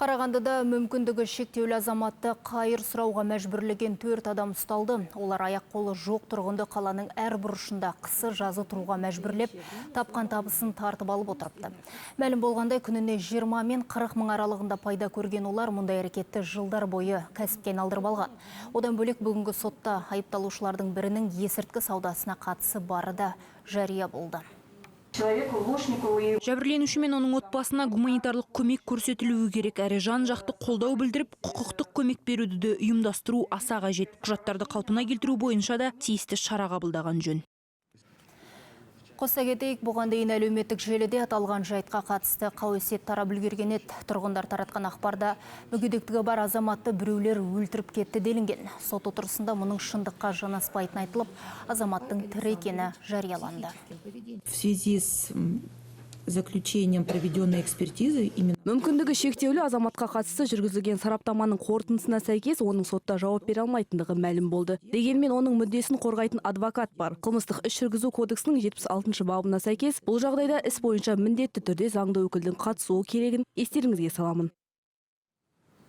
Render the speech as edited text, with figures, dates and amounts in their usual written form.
Қарағандыда мүмкіндігі шектеулі азаматты қайыр сұрауға мәжбүрлеген 4 адам ұсталды. Олар аяқ-қолы жоқ тұрғынды қаланың әр бұрышында қысы жазы тұруға мәжбүрлеп, тапқан табысын тартып алып отырыпты. Мәлім болғандай, күніне 20 мен 40 мың аралығында пайда көрген олар мұндай әрекетті жылдар бойы кәсіпке айналдырып алған. Одан бөлек бүгінгі сотта айыпталушылардың бірінің есірткі саудасына қатысы бары да жария болды. Жәбірленуші мен оның отбасына гуманитарлық көмек көрсетілуі керек, әрі жан-жақты қолдау білдіріп, құқықтық көмек беруді де ұйымдастыру аса қажет. Құжаттарды қалпына келтіру бойынша да тиісті шара қабылдаған жөн. Қоса кетейік, бұған дейін әлеуметтік желіде аталған жайтқа қатысты қауесет тарап үлгерген еді. Тұрғындар таратқан ақпарда мүгедектігі бар азаматты біреулер өлтіріп кетті делінген. Сот отырысында мұның шындыққа жанаспайтын айтылып, азаматтың тірі екені жарияланды. В связи с заключением проведенной экспертизы Мүмкіндігі шектеулі азаматқа қатысты жүргізілген сараптаманың қорытындысына сәйкес оның сотта жауап бере алмайтындығы мәлім болды. Дегенмен оның мүддесін қорғайтын адвокат бар. Қылмыстық іс жүргізу кодексінің 76 бабына сәйкес бұл жағдайда іс бойынша міндетті түрде заңды өкілдің қатысуы керегін естеріңізге саламын.